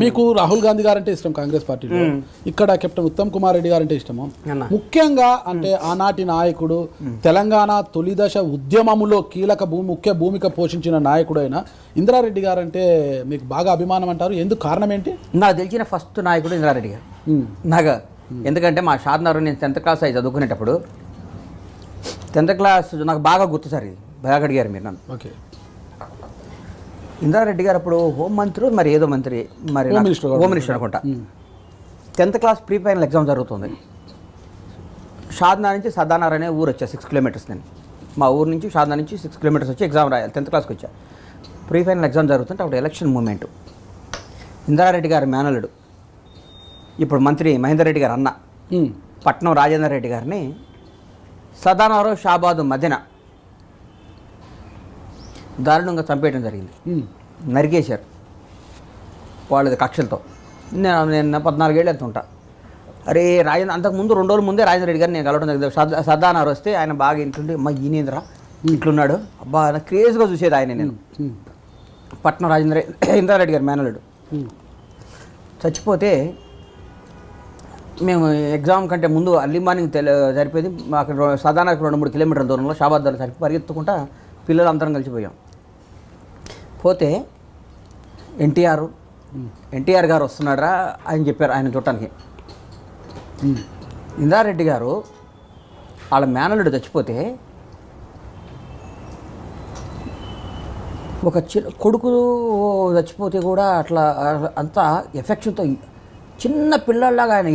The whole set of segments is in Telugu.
మీకు రాహుల్ గాంధీ గారంటే ఇష్టం కాంగ్రెస్ పార్టీలో, ఇక్కడ కెప్టెన్ ఉత్తమ్ కుమార్ రెడ్డి గారంటే ఇష్టము. ముఖ్యంగా అంటే ఆనాటి నాయకుడు, తెలంగాణ తొలిదశ ఉద్యమములో ముఖ్య భూమిక పోషించిన నాయకుడు అయిన ఇంద్రారెడ్డి గారంటే మీకు బాగా అభిమానం అంటారు. ఎందుకు, కారణం ఏంటి? నాకు తెలిసిన ఫస్ట్ నాయకుడు ఇంద్రారెడ్డి గారు నాకు. ఎందుకంటే మా షాద్నగర్ నేను 10th క్లాస్ అయి చదువుకునేటప్పుడు 10th క్లాస్ నాకు బాగా గుర్తు సార్. ఇది బాగా అడిగారు మీరు నన్ను. ఓకే. ఇంద్రారెడ్డి గారు అప్పుడు హోంమంత్రి మరి ఏదో మంత్రి మరి హోమ్ మినిస్టర్ అనుకుంటా. 10th class pre final exam జరుగుతుంది. షాద్నా నుంచి సదానగర్ అనే ఊరు వచ్చా 6 కిలోమీటర్స్. నేను మా ఊరు నుంచి షాద్నా నుంచి 6 కిలోమీటర్స్ వచ్చి ఎగ్జామ్ రాయాలి. 10th క్లాస్కి వచ్చా. ప్రీ ఫైనల్ ఎగ్జామ్ జరుగుతుంటే అప్పుడు ఎలక్షన్ మూమెంట్. ఇంద్రారెడ్డి గారి మేనలుడు ఇప్పుడు మంత్రి మహేందర్ రెడ్డి గారు అన్న పట్నం రాజేందర్ రెడ్డి గారిని సదానగర్ షాబాదు మధ్యన దారుణంగా చంపేయడం జరిగింది. నరికేశారు వాళ్ళది కక్షలతో. నేను 14 ఏళ్ళు వెళ్తుంటా. అరే అంతకుముందు 2 రోజుల ముందే రాజేంద్ర రెడ్డి గారిని నేను కలవడం జరిగింది. సర్దానార్ వస్తే ఆయన బాగా ఇంట్లుండి అమ్మ ఈనేంద్ర ఇట్లున్నాడు అబ్బా క్రేజ్గా చూసేది ఆయన. నేను పట్నం ఇంద్రారెడ్డి గారి మేనలుడు చచ్చిపోతే మేము ఎగ్జామ్ కంటే ముందు అర్లీ మార్నింగ్ సరిపోయింది. మాకు సదానగర్కి 2-3 కిలోమీటర్ల దూరంలో షాబాద్ దగ్గర సరిపి పరిగెత్తుకుంటా పిల్లలు అందరం కలిసిపోయాం. పోతే ఎన్టీఆర్ గారు వస్తున్నారా అని చెప్పారు ఆయన చూడటానికి. ఇంద్రారెడ్డి గారు వాళ్ళ మేనలుడు చచ్చిపోతే ఒక కొడుకు చచ్చిపోతే కూడా అట్లా అంతా ఎఫెక్షన్తో చిన్న పిల్లల్లాగా ఆయన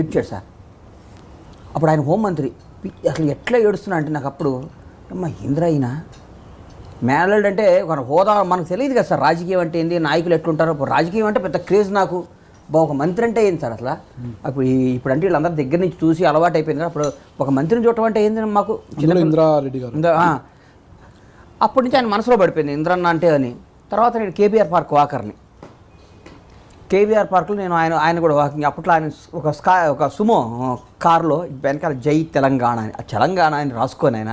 ఏడ్చాడు సార్. అప్పుడు ఆయన హోంమంత్రి అసలు ఎట్లా ఏడుస్తున్నా అంటే నాకు అప్పుడు అమ్మ ఇంద్ర అయినా మేనల్డ్ అంటే ఒక హోదా మనకు తెలియదు కదా సార్. రాజకీయం అంటే ఏంది, నాయకులు ఎట్లుంటారో. రాజకీయం అంటే పెద్ద క్రేజ్ నాకు. ఒక మంత్రి అంటే ఏంది సార్ అసలు. ఇప్పుడు అంటే వీళ్ళందరి దగ్గర నుంచి చూసి అలవాటు అయిపోయింది కదా. అప్పుడు ఒక మంత్రిని చూడటం అంటే ఏంది మాకు ఇంద్రారెడ్డి గారు. అప్పటి నుంచి ఆయన మనసులో పడిపోయింది ఇంద్రన్న అంటే అని. తర్వాత నేను కేబీఆర్ పార్క్ వాకర్ని. కేబీఆర్ పార్క్లో నేను ఆయన కూడా వాకింగ్. అప్పట్లో ఆయన ఒక సుమో కారులో వెనకాల జై తెలంగాణ అని తెలంగాణ అని రాసుకొని ఆయన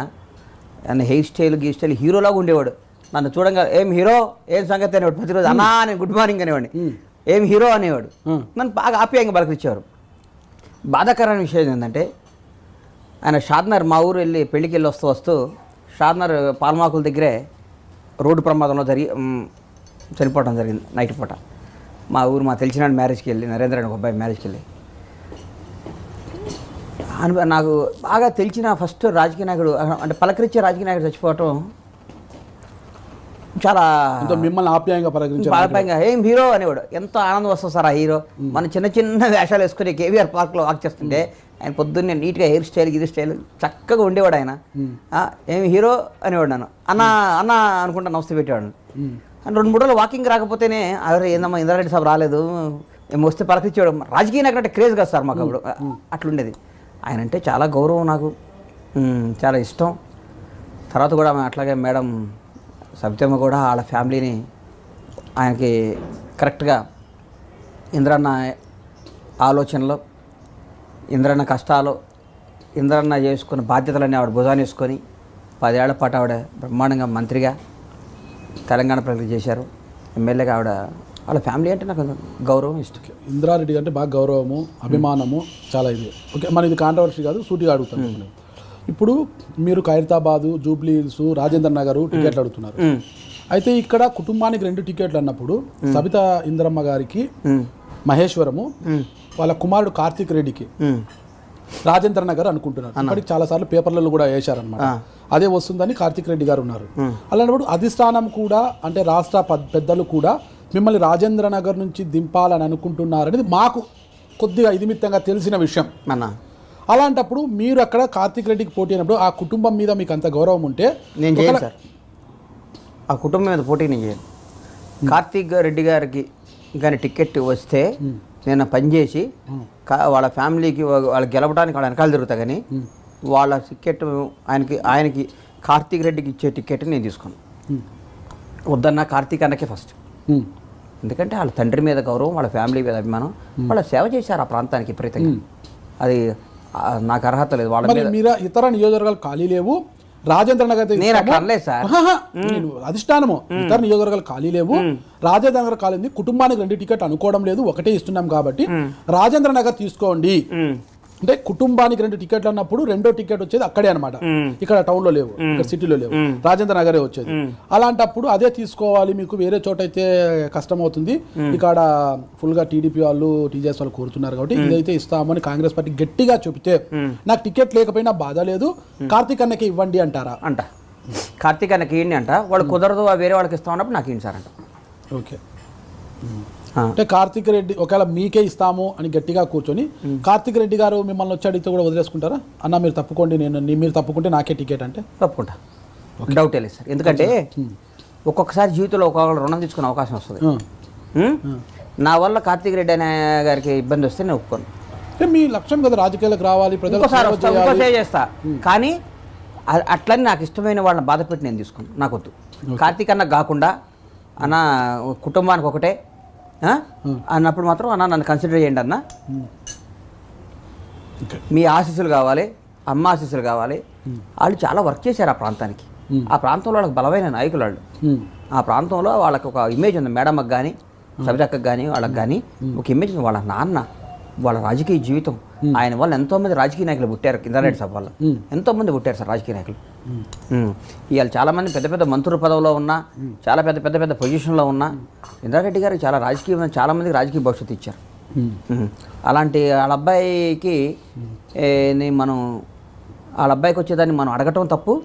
హెయిర్ స్టైల్ హీరోలాగా ఉండేవాడు. నన్ను చూడంగా ఏం హీరో ఏం సంగతి అనేవాడు. ప్రతిరోజు అన్నా నేను గుడ్ మార్నింగ్ అనేవాడిని. ఏం హీరో అనేవాడు. నన్ను బాగా ఆప్యాయంగా పలకరించేవారు. బాధాకరమైన విషయం ఏంటంటే ఆయన షాద్నగర్ మా ఊరు వెళ్ళి పెళ్ళికి వెళ్ళి వస్తూ షాద్నగర్ పాల్మాకుల దగ్గరే రోడ్డు ప్రమాదంలో చనిపోవడం జరిగింది నైట్ పూట. మా తెలిసిన మ్యారేజ్కి వెళ్ళి నరేంద్ర అని ఒక అబ్బాయి మ్యారేజ్కి వెళ్ళి నాకు బాగా తెలిసిన ఫస్ట్ రాజకీయ నాయకుడు అంటే పలకరించే రాజకీయ నాయకుడు చచ్చిపోవటం చాలా మిమ్మల్ని ఆప్యాయంగా ఏం హీరో అనేవాడు. ఎంత ఆనందం వస్తుంది సార్ ఆ హీరో. మన చిన్న వేషాలు వేసుకుని కేవీఆర్ పార్క్లో వాక్ చేస్తుంటే ఆయన పొద్దున్నే నీట్గా హెయిర్ స్టైల్ చక్కగా ఉండేవాడు. ఆయన ఏమి హీరో అనేవాడు. నన్ను అన్న అనుకుంటా నమస్తే పెట్టేవాడు. 2-3 రోజులు వాకింగ్ రాకపోతేనే ఎవరు ఏందమ్మా ఇంద్రారెడ్డి సాబ్ రాలేదు ఏమో వస్తే పలకరించేవాడు. రాజకీయ నాయకుడు అంటే క్రేజ్ కదా సార్ మాకు అప్పుడు. అట్లుండేది. ఆయన అంటే చాలా గౌరవం నాకు, చాలా ఇష్టం. తర్వాత కూడా అట్లాగే మేడం సబితమ్మ కూడా వాళ్ళ ఫ్యామిలీని ఆయనకి కరెక్ట్గా ఇంద్రన్న ఆలోచనలో, ఇంద్రన్న కష్టాలు, ఇంద్రన్న చేసుకున్న బాధ్యతలన్నీ ఆవిడ భుజాన్ని వేసుకొని 10 ఏళ్ల పాటు ఆవిడ బ్రహ్మాండంగా మంత్రిగా తెలంగాణ ప్రజలకు చేశారు. ఎమ్మెల్యేగా ఆవిడ వాళ్ళ ఫ్యామిలీ అంటే నాకు గౌరవం ఇష్టం. ఇంద్రారెడ్డి అంటే బాగా గౌరవము అభిమానము చాలా ఇది. ఓకే, మన ఇది కాంట్రవర్సీ కాదు, సూటిగా అడుగుతాను. ఇప్పుడు మీరు ఖైరతాబాదు, జూబ్లీ హిల్స్, రాజేంద్ర నగర్ టికెట్లు అడుగుతున్నారు. అయితే ఇక్కడ కుటుంబానికి 2 టికెట్లు అన్నప్పుడు సబితా ఇంద్రమ్మ గారికి మహేశ్వరము, వాళ్ళ కుమారుడు కార్తీక్ రెడ్డికి రాజేంద్ర నగర్ అనుకుంటున్నారు. ఇప్పటికి చాలా సార్లు పేపర్లలో కూడా వేశారనమాట. అదే వస్తుందని కార్తీక్ రెడ్డి గారు ఉన్నారు. అలాంటప్పుడు అధిష్టానం కూడా అంటే రాష్ట్ర పెద్దలు కూడా మిమ్మల్ని రాజేంద్ర నగర్ నుంచి దింపాలని అనుకుంటున్నారనేది మాకు కొద్దిగా ఇదిమిత్తంగా తెలిసిన విషయం. అలాంటప్పుడు మీరు అక్కడ కార్తీక్ రెడ్డికి పోటీ అయినప్పుడు ఆ కుటుంబం మీద మీకు అంత గౌరవం ఉంటే నేను చేయను సార్. ఆ కుటుంబం మీద పోటీ నేను చేయను. కార్తీక్ రెడ్డి గారికి కానీ టికెట్ వస్తే నేను పనిచేసి వాళ్ళ ఫ్యామిలీకి వాళ్ళు గెలవడానికి వాళ్ళ వెనకాల తిరుగుతా. కానీ వాళ్ళ టికెట్ ఆయనకి కార్తీక్ రెడ్డికి ఇచ్చే టికెట్ నేను తీసుకున్నాను. వద్దన్నా కార్తీక్ అన్నకే ఫస్ట్. ఎందుకంటే వాళ్ళ తండ్రి మీద గౌరవం, వాళ్ళ ఫ్యామిలీ మీద అభిమానం, వాళ్ళ సేవ చేశారు ఆ ప్రాంతానికి విపరీతంగా. అది నాకు అర్హత లేదు. వాళ్ళ మీద మీరు ఇతర నియోజకవర్గాలు ఖాళీ లేవు, రాజేంద్ర నగర్ అయితే నేను అట్లా అనలేదు సార్. నేను అధిష్టానము ఇతర నియోజకవర్గాలు ఖాళీ లేవు, రాజేంద్ర నగర్ ఖాళీ ఉంది, కుటుంబానికి 2 టికెట్ అనుకోవడం లేదు, ఒకటే ఇస్తున్నాం కాబట్టి రాజేంద్ర నగర్ తీసుకోండి అంటే కుటుంబానికి 2 టికెట్లు అన్నప్పుడు 2వ టికెట్ వచ్చేది అక్కడే అనమాట, ఇక్కడ టౌన్ లో లేవు, ఇక్కడ సిటీలో లేవు, రాజేంద్ర నగరే వచ్చేది. అలాంటప్పుడు అదే తీసుకోవాలి, మీకు వేరే చోట అయితే కష్టం అవుతుంది, ఇక్కడ ఫుల్ గా టీడీపీ వాళ్ళు టీజేఎస్ వాళ్ళు కోరుతున్నారు కాబట్టి ఇదైతే ఇస్తామని కాంగ్రెస్ పార్టీ గట్టిగా చెబితే నాకు టికెట్ లేకపోయినా బాధ లేదు, కార్తీక్ అన్నకి ఇవ్వండి అంటారా? అంట కార్తీక్ అన్నకి ఇవ్వండి అంట, వాళ్ళు కుదరదు వేరే వాళ్ళకి ఇస్తామన్నప్పుడు నాకు ఇవ్వండి సార్ అంట. ఓకే, అంటే కార్తీక్ రెడ్డి ఒకవేళ మీకే ఇస్తాము అని గట్టిగా కూర్చొని కార్తీక్ రెడ్డి గారు మిమ్మల్ని వచ్చి అడిగితే కూడా వదిలేసుకుంటారా? అన్న మీరు తప్పుకోండి, మీరు తప్పుకుంటే నాకే టికెట్ అంటే తప్పుకుంటా, డౌట్ లేదు సార్. ఎందుకంటే ఒక్కొక్కసారి జీవితంలో ఒక్కొక్కరు రుణం తీసుకునే అవకాశం వస్తుంది. నా వల్ల కార్తీక్ రెడ్డి అనే గారికి ఇబ్బంది వస్తే నేను ఒప్పుకోను. అంటే మీ లక్ష్యం కదా రాజకీయాలకు రావాలి, ప్రజలు చేస్తా, కానీ అట్లని నాకు ఇష్టమైన వాళ్ళని బాధ పెట్టి నేను తీసుకున్నాను, నాకు వద్దు. కార్తీక్ అన్న కాకుండా అన్న కుటుంబానికి ఒకటే అన్నప్పుడు మాత్రం అన్న నన్ను కన్సిడర్ చేయండి అన్న, మీ ఆశీస్సులు కావాలి, అమ్మ ఆశీస్సులు కావాలి. వాళ్ళు చాలా వర్క్ చేశారు ఆ ప్రాంతానికి, ఆ ప్రాంతంలో వాళ్ళకి బలమైన నాయకులు వాళ్ళు, ఆ ప్రాంతంలో వాళ్ళకి ఒక ఇమేజ్ ఉంది, మేడమ్మకి కానీ సబితక్కకి కానీ వాళ్ళకి కానీ ఒక ఇమేజ్ ఉంది. వాళ్ళ నాన్న, వాళ్ళ రాజకీయ జీవితం, ఆయన వల్ల ఎంతోమంది రాజకీయ నాయకులు పుట్టారు, ఇంద్రారెడ్డి సభ వల్ల ఎంతోమంది పుట్టారు సార్ రాజకీయ నాయకులు. ఇవాళ చాలామంది పెద్ద పెద్ద మంత్రుల పదవిలో ఉన్నా, చాలా పెద్ద పెద్ద పెద్ద పొజిషన్లో ఉన్నా, ఇంద్రారెడ్డి గారు చాలా చాలామందికి రాజకీయ భవిష్యత్తు ఇచ్చారు. అలాంటి వాళ్ళ అబ్బాయికి మనం వాళ్ళ అబ్బాయికి వచ్చేదాన్ని మనం అడగటం తప్పు.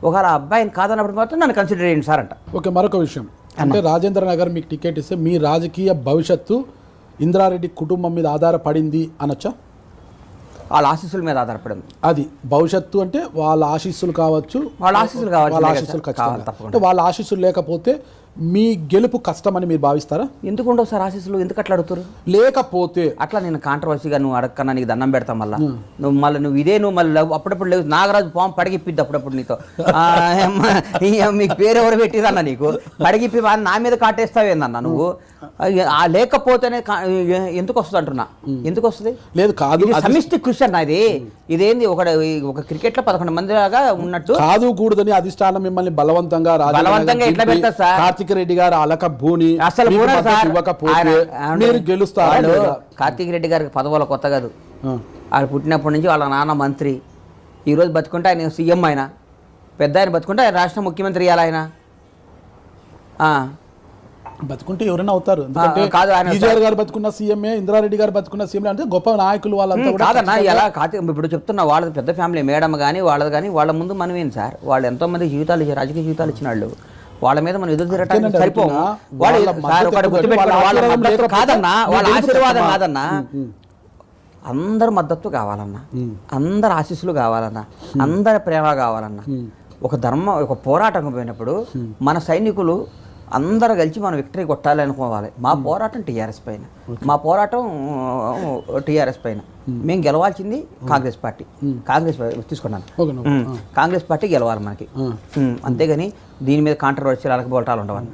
ఒకవేళ ఆ అబ్బాయిని కాదన్నప్పుడు మాత్రం నన్ను కన్సిడర్ చేయండి సార్ అంట. ఓకే, మరొక విషయం అంటే రాజేంద్ర నగర్ మీకు టికెట్ ఇస్తే మీ రాజకీయ భవిష్యత్తు ఇంద్రారెడ్డి కుటుంబం మీద ఆధారపడింది అనొచ్చా? వాళ్ళ ఆశీస్సుల మీద ఆధారపడింది. అది భవిష్యత్తు అంటే వాళ్ళ ఆశీస్సులు కావచ్చు, వాళ్ళ ఆశీస్సులు కావాలి, వాళ్ళ ఆశీస్సులు ఖచ్చితంగా. అంటే వాళ్ళ ఆశీస్సులు లేకపోతే మీ గెలుపు కష్టమని మీరు భావిస్తారా? ఎందుకు ఉండవు సార్ ఆశీస్సులు, ఎందుకు అట్లా అడుగుతారు? లేకపోతే అట్లా నేను కాంట్రవర్సీగా నువ్వు అడగకన్నా నీకు దండం పెడతాం, మళ్ళీ నువ్వు మళ్ళీ అప్పుడప్పుడు లేవు, నాగరాజు పాము పడిగిప్పిద్ది అప్పుడప్పుడు నీతో, మీకు పేరు ఎవరు పెట్టిరన్న నీకు పడిగిప్పి నా మీద కాటేస్తావేందన్న నువ్వు. లేకపోతేనే ఎందుకు వస్తుంది అంటున్నా, ఎందుకు వస్తుంది? లేదు కాదు, సమిష్టి కృషి అన్న ఇది. ఇదేంది ఒక క్రికెట్ లో 11 మంది లాగా ఉన్నట్టు కాదు కూడదని అధిష్టానం మిమ్మల్ని బలవంతంగా ఎట్లా పెడతారు సార్? కార్తీక్ రెడ్డి గారు అలక భూని అసలు ఇవ్వకపోతే మీరు గెలుస్తారు. కార్తీక్ రెడ్డి గారికి పదవుల కొత్త కాదు, ఆయన పుట్టినప్పటి నుంచి వాళ్ళ నాన్న మంత్రి, ఈ రోజు బతుకుంటే ఆయన సీఎం, ఆయన పెద్ద ఆయన బతుకుంటే ఆయన రాష్ట్ర ముఖ్యమంత్రి ఇవ్వాలి ఆయన. బతుకుంటే ఎవరైనా అవుతారు, ఎందుకంటే కేసీఆర్ గారు బతుకున్న సీఎంఏ, ఇంద్రారెడ్డి గారు బతుకున్న సీఎం అంటే గొప్ప నాయకులు వాళ్ళంతా కూడా. కాదన్నా ఎలా ఇప్పుడు చెప్తున్నా, వాళ్ళది పెద్ద ఫ్యామిలీ, మేడం కానీ వాళ్ళది కానీ, వాళ్ళ ముందు మనం ఏంటి సార్, వాళ్ళు ఎంతో మంది జీవితాలు రాజకీయ జీవితాలు ఇచ్చిన వాళ్ళు, వాళ్ళ మీద మనం ఎదురు తిరగటానికి సరిపోము. కాదన్నా, వాళ్ళ ఆశీర్వాదం కాదన్నా, అందరు మద్దతు కావాలన్నా, అందరు ఆశీస్సులు కావాలన్నా, అందరి ప్రేమ కావాలన్నా, ఒక పోరాటం పోయినప్పుడు మన సైనికులు అందరూ కలిసి మనం విక్టరీ కొట్టాలి అనుకోవాలి. మా పోరాటం టీఆర్ఎస్ పైన, మా పోరాటం టీఆర్ఎస్ పైన. మేము గెలవాల్సింది కాంగ్రెస్ పార్టీ, తీసుకున్నాను, కాంగ్రెస్ పార్టీ గెలవాలి మనకి, అంతేగాని దీని మీద కాంట్రవర్సీలు అలకబోటాలు ఉండవని.